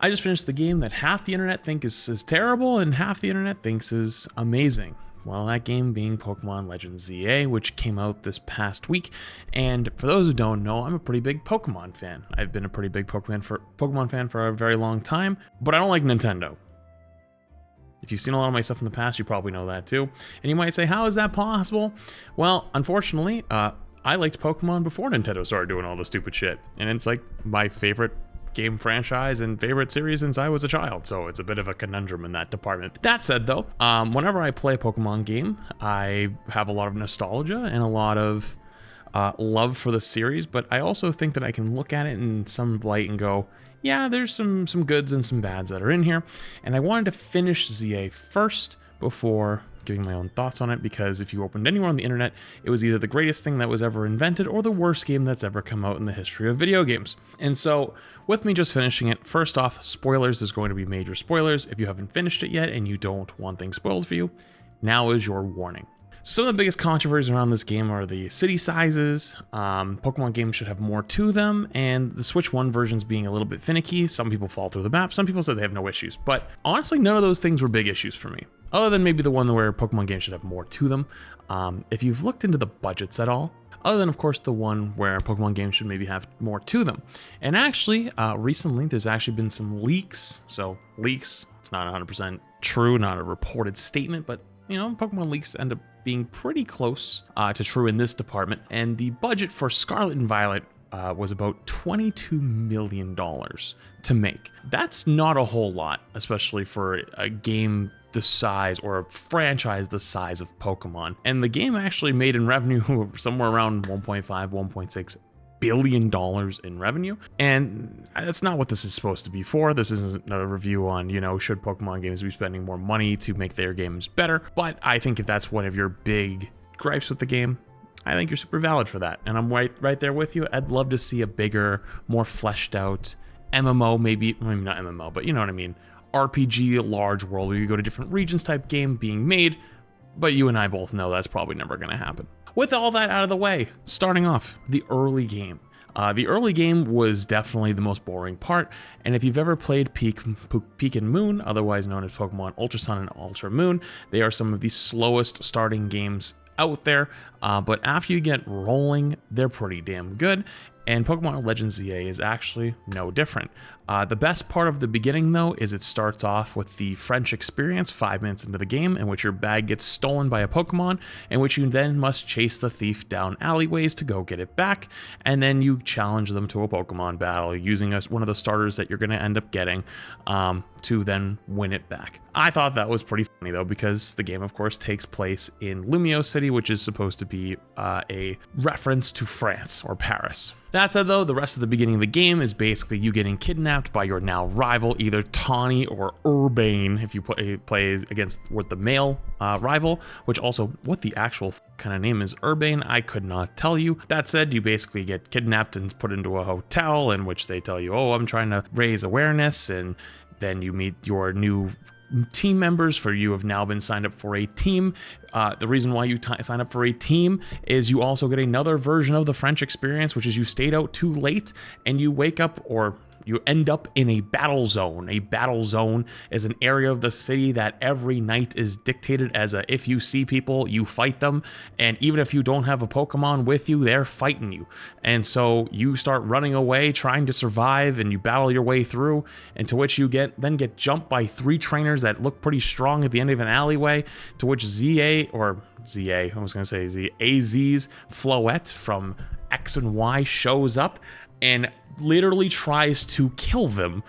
I just finished the game that half the internet think is terrible and half the internet thinks is amazing. Well, that game being Pokemon Legends ZA, which came out this past week. And for those who don't know, I'm a pretty big Pokemon fan. I've been a pretty big Pokemon fan for a very long time, but I don't like Nintendo. If you've seen a lot of my stuff in the past, you probably know that too. And you might say, how is that possible? Well, unfortunately, I liked Pokemon before Nintendo started doing all the stupid shit. And it's like my favorite game franchise and favorite series since I was a child, so it's a bit of a conundrum in that department. That said though, whenever I play a Pokemon game, I have a lot of nostalgia and a lot of love for the series, but I also think that I can look at it in some light and go, yeah, there's some goods and some bads that are in here, and I wanted to finish ZA first before giving my own thoughts on it, because if you opened anywhere on the internet, it was either the greatest thing that was ever invented or the worst game that's ever come out in the history of video games. And so with me just finishing it, first off, spoilers, there's going to be major spoilers. If you haven't finished it yet and you don't want things spoiled for you, now is your warning. Some of the biggest controversies around this game are the city sizes. Pokemon games should have more to them, and the Switch 1 versions being a little bit finicky. Some people fall through the map, some people said they have no issues, but honestly, none of those things were big issues for me, other than maybe the one where Pokemon games should have more to them. If you've looked into the budgets at all, other than, of course, the one where Pokemon games should maybe have more to them. And actually, recently, there's actually been some leaks. So, leaks, it's not 100% true, not a reported statement, but, you know, Pokemon leaks end up being pretty close to true in this department. And the budget for Scarlet and Violet was about $22 million to make. That's not a whole lot, especially for a game the size, or a franchise the size of Pokemon. And the game actually made in revenue somewhere around 1.5, 1.6 billion dollars in revenue. And that's not what this is supposed to be for. This isn't a review on, you know, should Pokemon games be spending more money to make their games better. But I think if that's one of your big gripes with the game, I think you're super valid for that. And I'm right there with you. I'd love to see a bigger, more fleshed out MMO, maybe not MMO, but you know what I mean, RPG, large world where you go to different regions type game being made, but you and I both know that's probably never going to happen. With all that out of the way, starting off, the early game. The early game was definitely the most boring part, and if you've ever played Peak and Moon, otherwise known as Pokemon Ultra Sun and Ultra Moon, they are some of the slowest starting games out there, but after you get rolling, they're pretty damn good. And Pokemon Legends ZA is actually no different. The best part of the beginning, though, is it starts off with the French experience 5 minutes into the game, in which your bag gets stolen by a Pokemon, in which you then must chase the thief down alleyways to go get it back, and then you challenge them to a Pokemon battle using one of the starters that you're going to end up getting to then win it back. I thought that was pretty funny, though, because the game, of course, takes place in Lumio City, which is supposed to be a reference to France or Paris. That said, though, the rest of the beginning of the game is basically you getting kidnapped by your now rival, either Tawny or Urbane, if you play against with the male rival, which also, what the actual kind of name is Urbane, I could not tell you. That said, you basically get kidnapped and put into a hotel in which they tell you, oh, I'm trying to raise awareness, and then you meet your new team members, for you have now been signed up for a team. The reason why you sign up for a team is you also get another version of the French experience, which is you stayed out too late and you wake up, or you end up in a battle zone. A battle zone is an area of the city that every night is dictated as a, if you see people, you fight them. And even if you don't have a Pokemon with you, they're fighting you. And so you start running away, trying to survive, and you battle your way through, and to which you then get jumped by 3 trainers that look pretty strong at the end of an alleyway, to which AZ's Floette from X and Y shows up and literally tries to kill them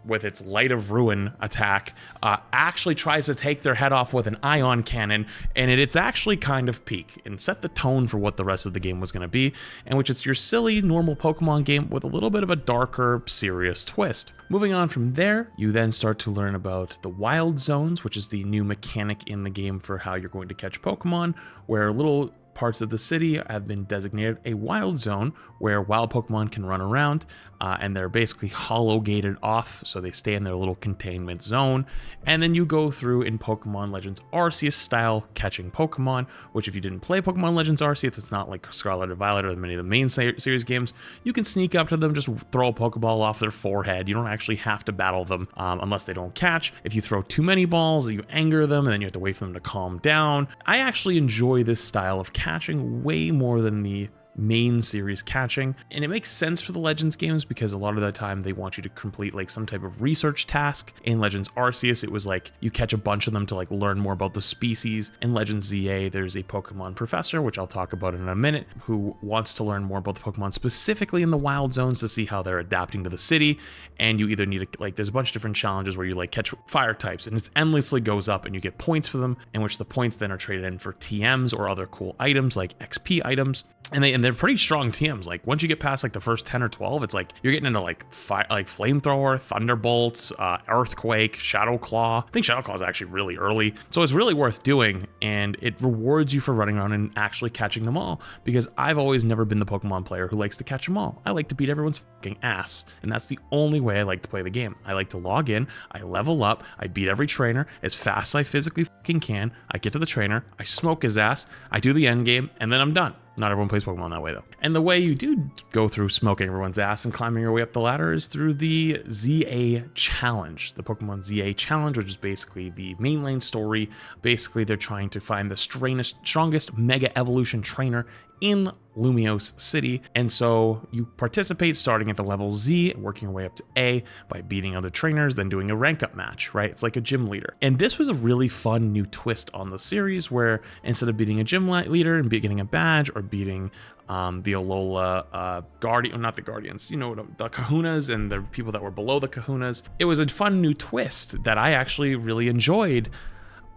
with its Light of Ruin attack, actually tries to take their head off with an ion cannon, and it's actually kind of peak and set the tone for what the rest of the game was going to be, in which it's your silly normal Pokemon game with a little bit of a darker, serious twist. Moving on from there, you then start to learn about the Wild Zones, which is the new mechanic in the game for how you're going to catch Pokemon, where little parts of the city have been designated a wild zone where wild Pokemon can run around, and they're basically hollow gated off, so they stay in their little containment zone. And then you go through in Pokemon Legends Arceus style catching Pokemon, which if you didn't play Pokemon Legends Arceus, it's not like Scarlet or Violet or many of the main series games. You can sneak up to them, just throw a Pokeball off their forehead. You don't actually have to battle them unless they don't catch. If you throw too many balls, you anger them, and then you have to wait for them to calm down. I actually enjoy this style of catching way more than the main series catching, and it makes sense for the Legends games because a lot of the time they want you to complete like some type of research task. In Legends Arceus, it was like you catch a bunch of them to like learn more about the species. In Legends ZA, there's a Pokemon professor, which I'll talk about in a minute, who wants to learn more about the Pokemon specifically in the wild zones to see how they're adapting to the city. And you either need to like, there's a bunch of different challenges where you like catch fire types, and it endlessly goes up, and you get points for them, in which the points then are traded in for TMs or other cool items like XP items. And they're pretty strong TMs. Like once you get past like the first 10 or 12, it's like you're getting into like fire, like flamethrower, thunderbolts, earthquake, shadow claw. I think shadow claw is actually really early, so it's really worth doing, and it rewards you for running around and actually catching them all, because I've always never been the Pokemon player who likes to catch them all. I like to beat everyone's fucking ass, and that's the only way I like to play the game. I like to log in, I level up, I beat every trainer as fast as I physically fucking can. I get to the trainer, I smoke his ass, I do the end game, and then I'm done. Not everyone plays Pokemon that way though. And the way you do go through smoking everyone's ass and climbing your way up the ladder is through the ZA Challenge, the Pokemon ZA Challenge, which is basically the mainline story. Basically, they're trying to find the strongest Mega Evolution trainer in Lumiose City, and so you participate starting at the level Z, working your way up to A by beating other trainers, then doing a rank up match, right? It's like a gym leader. And this was a really fun new twist on the series, where instead of beating a gym leader and getting a badge, or beating the Alola Guardian, not the Guardians, you know, the Kahunas and the people that were below the Kahunas, it was a fun new twist that I actually really enjoyed,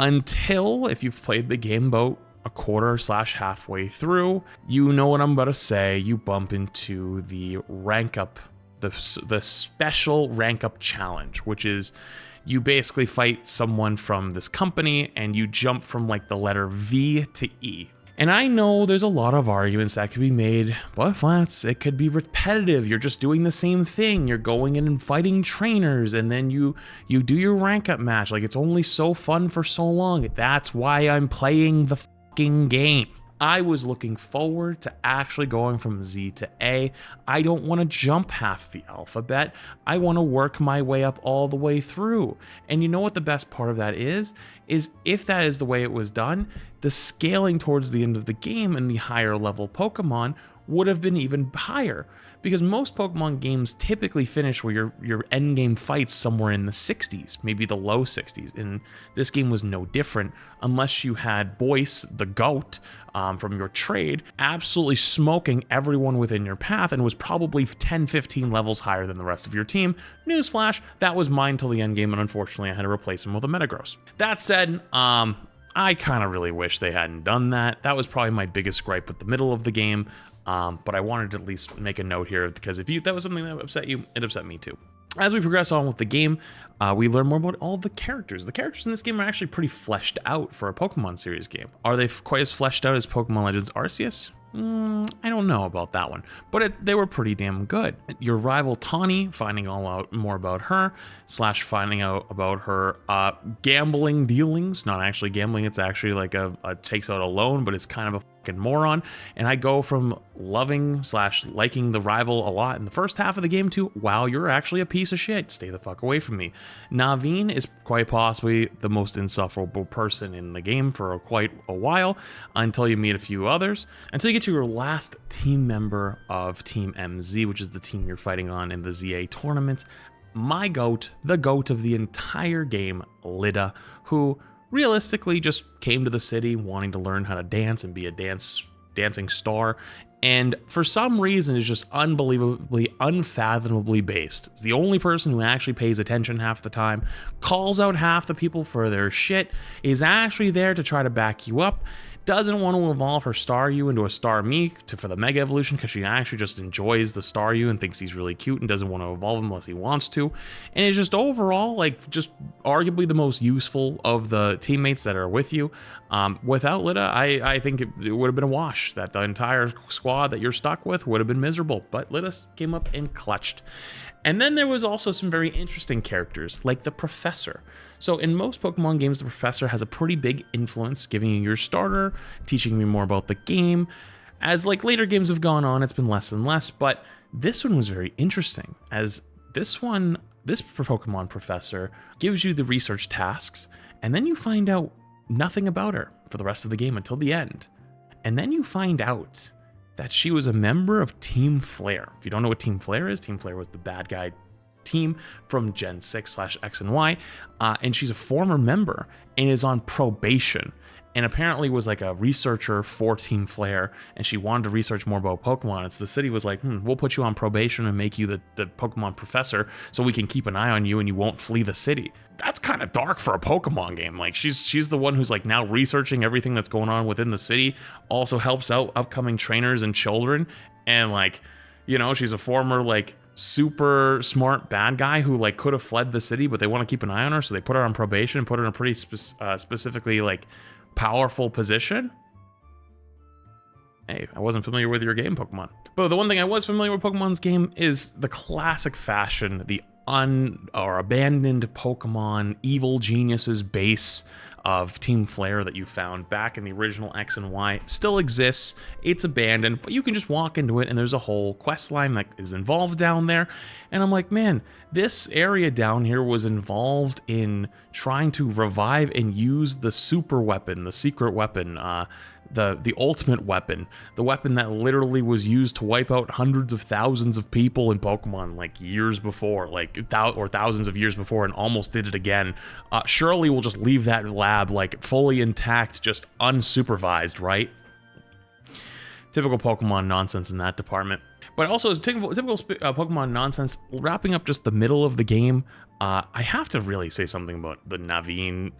until, if you've played the game about a quarter / halfway through, you know what I'm about to say, you bump into the rank up, the special rank up challenge, which is you basically fight someone from this company and you jump from like the letter V to E. And I know there's a lot of arguments that could be made, but flats, it could be repetitive. You're just doing the same thing. You're going in and fighting trainers, and then you do your rank up match. Like, it's only so fun for so long. That's why I'm playing the game. I was looking forward to actually going from Z to A. I don't want to jump half the alphabet. I want to work my way up all the way through. And you know what the best part of that is if that is the way it was done, the scaling towards the end of the game and the higher level Pokemon would have been even higher, because most Pokemon games typically finish where your end game fights somewhere in the 60s, maybe the low 60s, and this game was no different, unless you had Boyce, the goat, from your trade, absolutely smoking everyone within your path, and was probably 10-15 levels higher than the rest of your team. Newsflash, that was mine till the end game, and unfortunately I had to replace him with a Metagross. That said, I kind of really wish they hadn't done that. That was probably my biggest gripe with the middle of the game. But I wanted to at least make a note here, because if that was something that upset you, it upset me too. As we progress on with the game, we learn more about all the characters. The characters in this game are actually pretty fleshed out for a Pokemon series game. Are they quite as fleshed out as Pokemon Legends Arceus? I don't know about that one, but they were pretty damn good. Your rival Tawny, finding all out more about her, / finding out about her gambling dealings. Not actually gambling, it's actually like a takes out a loan, but it's kind of a fucking moron. And I go from loving / liking the rival a lot in the first half of the game to, wow, you're actually a piece of shit. Stay the fuck away from me. Naveen is quite possibly the most insufferable person in the game for quite a while, until you meet a few others, until you get to your last team member of Team MZ, which is the team you're fighting on in the ZA tournament. My goat, the goat of the entire game, Lida, who realistically just came to the city wanting to learn how to dance and be a dancing star, and for some reason is just unbelievably, unfathomably based. It's the only person who actually pays attention half the time, calls out half the people for their shit, is actually there to try to back you up, doesn't want to evolve her Staryu into a Starmie for the Mega Evolution because she actually just enjoys the Staryu and thinks he's really cute and doesn't want to evolve him unless he wants to. And it's just overall, like, just arguably the most useful of the teammates that are with you. Without Lita, I think it would have been a wash. That the entire squad that you're stuck with would have been miserable. But Lita came up and clutched. And then there was also some very interesting characters, like the Professor. So in most Pokemon games, the Professor has a pretty big influence, giving you your starter, teaching you more about the game. As like later games have gone on, it's been less and less, but this one was very interesting, as this Pokemon Professor gives you the research tasks, and then you find out nothing about her for the rest of the game until the end. And then you find out that she was a member of Team Flare. If you don't know what Team Flare is, Team Flare was the bad guy team from Gen 6/X and Y, and she's a former member and is on probation, and apparently was like a researcher for Team Flare, and she wanted to research more about Pokemon. And so the city was like, we'll put you on probation and make you the Pokemon Professor so we can keep an eye on you and you won't flee the city. That's kind of dark for a Pokemon game. Like, she's the one who's like now researching everything that's going on within the city, also helps out upcoming trainers and children, and like, you know, she's a former like super smart bad guy who like could have fled the city, but they want to keep an eye on her, so they put her on probation and put her in a pretty specifically like powerful position. Hey, I wasn't familiar with your game, Pokemon. But the one thing I was familiar with Pokemon's game is the classic fashion, the abandoned Pokemon evil geniuses base of Team Flare that you found back in the original X and Y still exists. It's abandoned, but you can just walk into it and there's a whole quest line that is involved down there. And I'm like, man, this area down here was involved in trying to revive and use the super weapon, the secret weapon, the ultimate weapon, the weapon that literally was used to wipe out hundreds of thousands of people in Pokemon like years before, like thousands of years before, and almost did it again. Surely we'll just leave that lab like fully intact, just unsupervised, right? Typical Pokemon nonsense in that department. But also typical Pokemon nonsense, wrapping up just the middle of the game. I have to really say something about the Naveen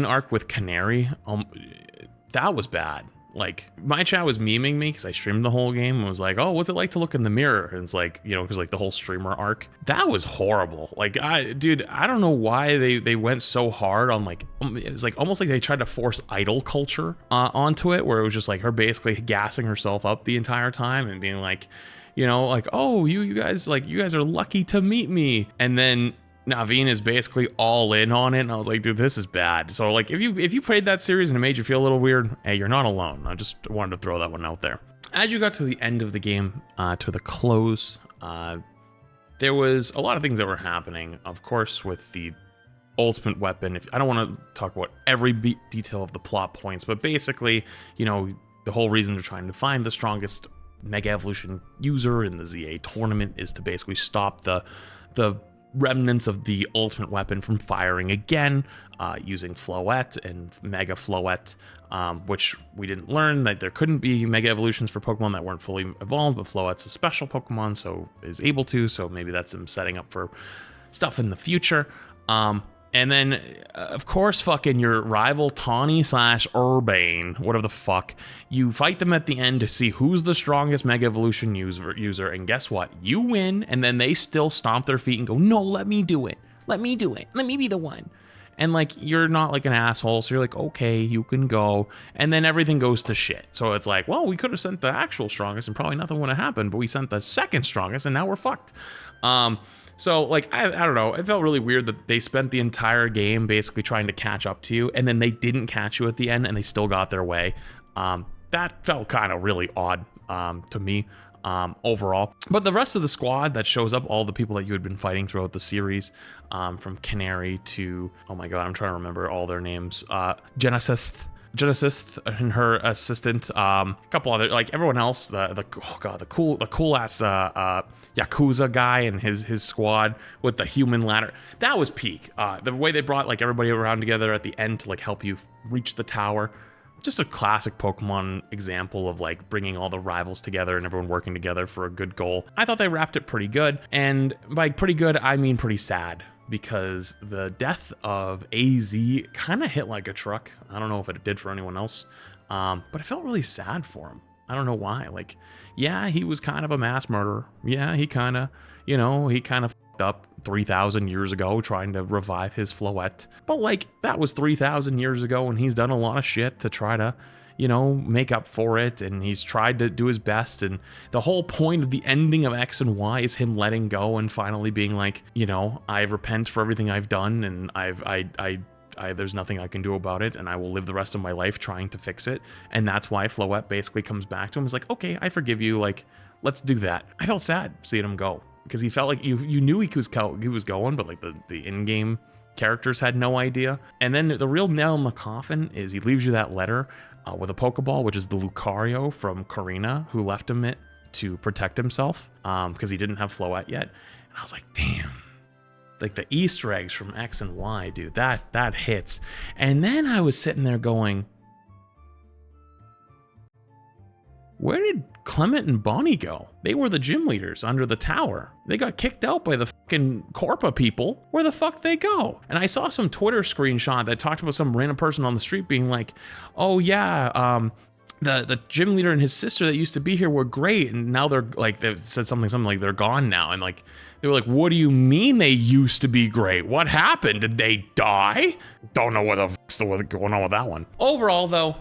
arc with Canary. That was bad. Like, my chat was memeing me because I streamed the whole game and was like, oh, what's it like to look in the mirror? And it's like, you know, because like the whole streamer arc, that was horrible. Like, I don't know why they went so hard on like, it was like almost like they tried to force idol culture onto it, where it was just like her basically gassing herself up the entire time and being like, you know, like, oh, you guys are lucky to meet me. And then Naveen is basically all in on it, and I was like, dude, this is bad. So like, if you played that series and it made you feel a little weird, hey, you're not alone. I just wanted to throw that one out there. As you got to the end of the game, to the close, there was a lot of things that were happening, of course, with the ultimate weapon. I don't want to talk about every detail of the plot points, but basically, you know, the whole reason they're trying to find the strongest Mega Evolution user in the ZA tournament is to basically stop the remnants of the ultimate weapon from firing again, using Floette and Mega Floette, which we didn't learn that there couldn't be Mega Evolutions for Pokemon that weren't fully evolved, but Floette's a special Pokemon, so is able to, so maybe that's them setting up for stuff in the future. And then, of course, fucking your rival Tawny / Urbane, whatever the fuck, you fight them at the end to see who's the strongest Mega Evolution user, and guess what? You win, and then they still stomp their feet and go, no, let me do it. Let me do it. Let me be the one. And like, you're not like an asshole, so you're like, okay, you can go. And then everything goes to shit. So it's like, well, we could have sent the actual strongest and probably nothing would have happened, but we sent the second strongest and now we're fucked. So like, I don't know, it felt really weird that they spent the entire game basically trying to catch up to you, and then they didn't catch you at the end and they still got their way. That felt kind of really odd to me overall. But the rest of the squad that shows up, all the people that you had been fighting throughout the series, from Canary to, oh my god, I'm trying to remember all their names, Genesis and her assistant, a couple other, like everyone else, the cool ass Yakuza guy and his squad with the human ladder. That was peak. The way they brought like everybody around together at the end to like help you reach the tower. Just a classic Pokemon example of like bringing all the rivals together and everyone working together for a good goal. I thought they wrapped it pretty good, and by pretty good I mean pretty sad, because the death of AZ kind of hit like a truck. I don't know if it did for anyone else. But I felt really sad for him. I don't know why. Like, yeah, he was kind of a mass murderer. Yeah, he kind of, he kind of fucked up 3,000 years ago trying to revive his Floette. But like, that was 3,000 years ago, and he's done a lot of shit to try to, make up for it, and he's tried to do his best. And the whole point of the ending of X and Y is him letting go and finally being like, I repent for everything I've done, and there's nothing I can do about it, and I will live the rest of my life trying to fix it. And that's why Floette basically comes back to him. He's like, okay, I forgive you. Like, let's do that. I felt sad seeing him go, because he felt like you knew he was going, but like the in-game characters had no idea. And then the real nail in the coffin is he leaves you that letter with a Pokeball, which is the Lucario from Karina, who left him it to protect himself because he didn't have Floette yet. And I was like, damn. Like the Easter eggs from X and Y, dude, that hits. And then I was sitting there going, where did Clement and Bonnie go? They were the gym leaders under the tower. They got kicked out by the fucking Corpa people. Where the fuck they go? And I saw some Twitter screenshot that talked about some random person on the street being like, oh yeah, the gym leader and his sister that used to be here were great, and now they're like, they said something like they're gone now. And like, they were like, what do you mean they used to be great? What happened? Did they die? Don't know what the fuck's going on with that one. Overall though,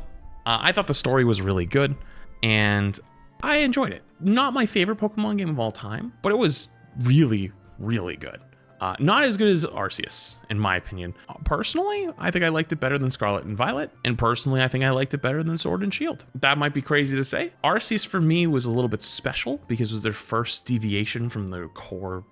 I thought the story was really good, and I enjoyed it. Not my favorite Pokemon game of all time, but it was really, really good. Not as good as Arceus, in my opinion. Personally, I think I liked it better than Scarlet and Violet, and personally, I think I liked it better than Sword and Shield. That might be crazy to say. Arceus for me was a little bit special because it was their first deviation from the core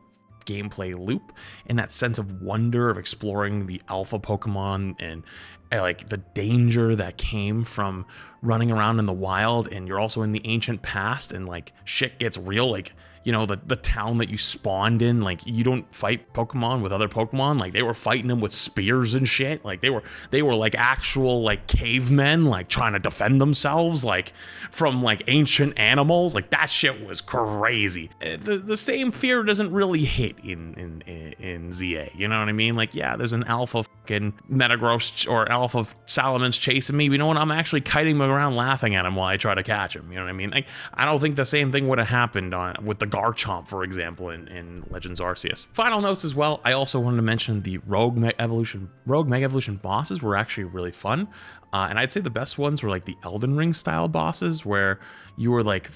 gameplay loop, and that sense of wonder of exploring the alpha Pokemon and like the danger that came from running around in the wild, and you're also in the ancient past, and like shit gets real. Like, the town that you spawned in, like, you don't fight Pokemon with other Pokemon. Like, they were fighting them with spears and shit. Like, they were like actual like cavemen, like trying to defend themselves, like from like ancient animals. Like, that shit was crazy. The same fear doesn't really hit in ZA. You know what I mean? Like, yeah, there's an alpha fucking Metagross or alpha Salamence chasing me. But you know what? I'm actually kiting him around laughing at him while I try to catch him. You know what I mean? Like, I don't think the same thing would have happened with the Garchomp, for example, in Legends Arceus. Final notes as well. I also wanted to mention the Rogue Mega Evolution bosses were actually really fun. And I'd say the best ones were like the Elden Ring style bosses, where you were like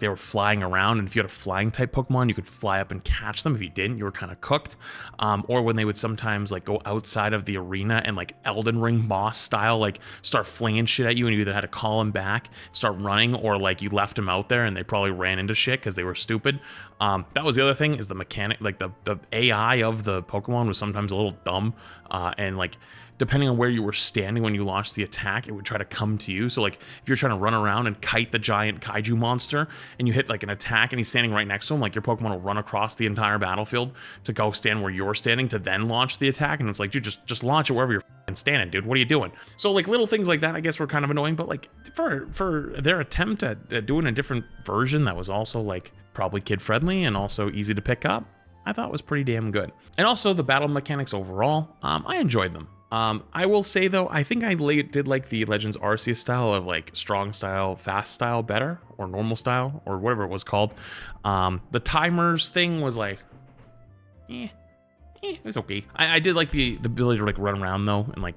they were flying around, and if you had a flying type Pokemon, you could fly up and catch them. If you didn't, you were kind of cooked. Or when they would sometimes like go outside of the arena and like Elden Ring boss style, like start flinging shit at you, and you either had to call them back, start running, or like you left them out there and they probably ran into shit because they were stupid. That was the other thing, is the mechanic, like the AI of the Pokemon was sometimes a little dumb, and like depending on where you were standing when you launched the attack, it would try to come to you. So like if you're trying to run around and kite the giant kaiju monster and you hit like an attack and he's standing right next to him, like your Pokemon will run across the entire battlefield to go stand where you're standing to then launch the attack. And it's like, dude, just launch it wherever you're standing, dude. What are you doing? So like little things like that, I guess, were kind of annoying, but like for their attempt at doing a different version that was also like probably kid friendly and also easy to pick up, I thought was pretty damn good. And also the battle mechanics overall, I enjoyed them. I will say though, I think I did like the Legends Arceus style of like strong style, fast style better, or normal style, or whatever it was called. The timers thing was like, it was okay. I did like the ability to like run around though, and like,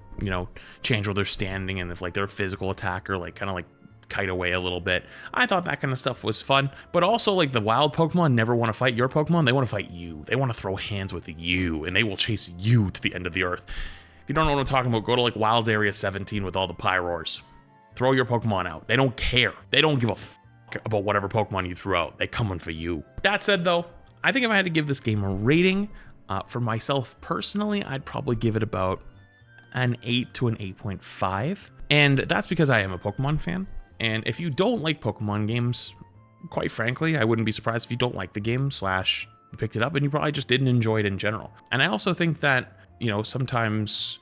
change where they're standing, and if like they're a physical attacker, like kind of like kite away a little bit. I thought that kind of stuff was fun, but also like the wild Pokemon never want to fight your Pokemon. They want to fight you. They want to throw hands with you, and they will chase you to the end of the earth. If you don't know what I'm talking about, go to like Wilds Area 17 with all the Pyroars. Throw your Pokemon out. They don't care. They don't give a fuck about whatever Pokemon you threw out. They coming for you. That said though, I think if I had to give this game a rating, for myself personally, I'd probably give it about an 8 to an 8.5. And that's because I am a Pokemon fan. And if you don't like Pokemon games, quite frankly, I wouldn't be surprised if you don't like the game / you picked it up and you probably just didn't enjoy it in general. And I also think that, sometimes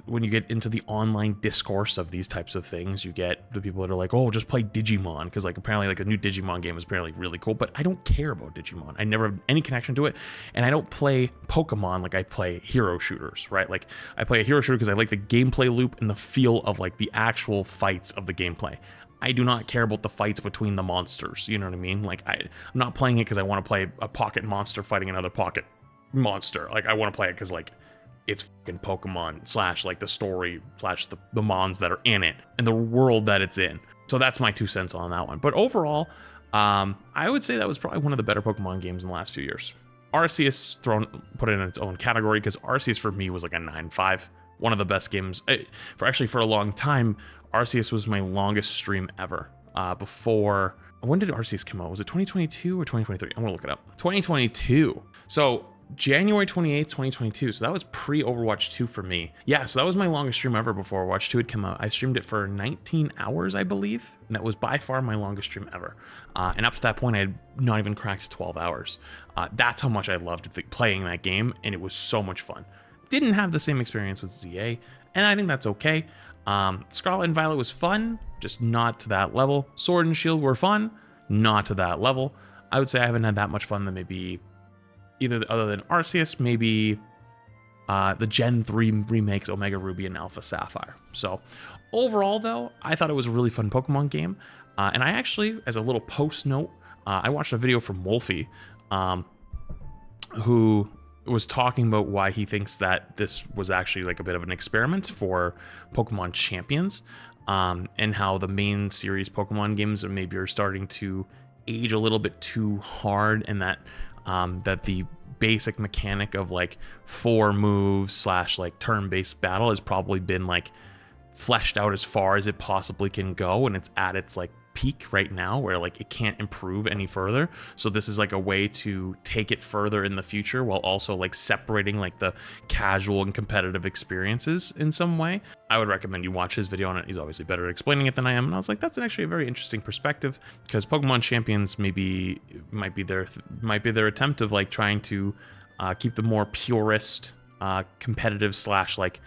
when you get into the online discourse of these types of things, you get the people that are like, oh, just play Digimon, because like apparently like a new Digimon game is apparently really cool, but I don't care about Digimon. I never have any connection to it, and I don't play Pokemon like I play hero shooters, right? Like I play a hero shooter because I like the gameplay loop and the feel of like the actual fights of the gameplay. I do not care about the fights between the monsters, you know what I mean? Like I'm not playing it because I want to play a pocket monster fighting another pocket monster. Like I want to play it because like it's fucking Pokemon slash like the story slash the mons that are in it and the world that it's in. So that's my 2 cents on that one. But overall, I would say that was probably one of the better Pokemon games in the last few years. Arceus put it in its own category because Arceus for me was like a 9.5. One of the best games for a long time. Arceus was my longest stream ever. Before, when did Arceus come out? Was it 2022 or 2023? I'm gonna look it up. 2022. So January 28th, 2022. So that was pre-Overwatch 2 for me. Yeah, so that was my longest stream ever before Overwatch 2 had come out. I streamed it for 19 hours, I believe. And that was by far my longest stream ever. And up to that point, I had not even cracked 12 hours. That's how much I loved playing that game, and it was so much fun. Didn't have the same experience with ZA, and I think that's okay. Scarlet and Violet was fun, just not to that level. Sword and Shield were fun, not to that level. I would say I haven't had that much fun than maybe either other than Arceus, maybe the Gen 3 remakes, Omega Ruby and Alpha Sapphire. So overall, though, I thought it was a really fun Pokemon game. And I actually, as a little post note, I watched a video from Wolfie, who was talking about why he thinks that this was actually like a bit of an experiment for Pokemon Champions, and how the main series Pokemon games are starting to age a little bit too hard, and that that the basic mechanic of like 4 moves slash like turn-based battle has probably been like fleshed out as far as it possibly can go, and it's at its like peak right now where like it can't improve any further. So this is like a way to take it further in the future while also like separating like the casual and competitive experiences in some way. I would recommend you watch his video on it. He's obviously better at explaining it than I am, and I was like, that's actually a very interesting perspective, because Pokemon Champions might be their attempt of like trying to keep the more purist competitive slash like,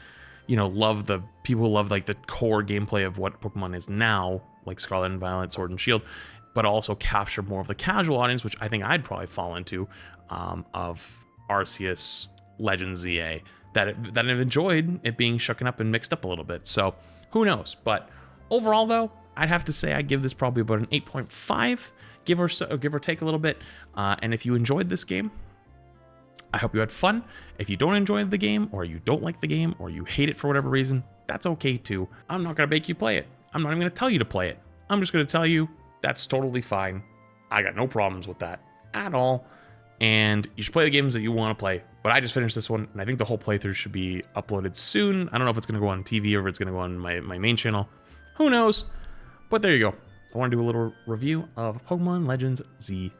you know, love the people who love like the core gameplay of what Pokemon is now, like Scarlet and Violet, Sword and Shield, but also capture more of the casual audience, which I think I'd probably fall into, of Arceus, Legends ZA, that I've enjoyed it being shooken up and mixed up a little bit. So who knows? But overall, though, I'd have to say I give this probably about an 8.5, give or take a little bit. And if you enjoyed this game, I hope you had fun. If you don't enjoy the game, or you don't like the game, or you hate it for whatever reason, that's okay too. I'm not gonna make you play it. I'm not even gonna tell you to play it. I'm just gonna tell you that's totally fine. I got no problems with that at all. And you should play the games that you want to play. But I just finished this one, and I think the whole playthrough should be uploaded soon. I don't know if it's gonna go on TV or if it's gonna go on my main channel. Who knows? But there you go. I want to do a little review of Pokemon Legends ZA.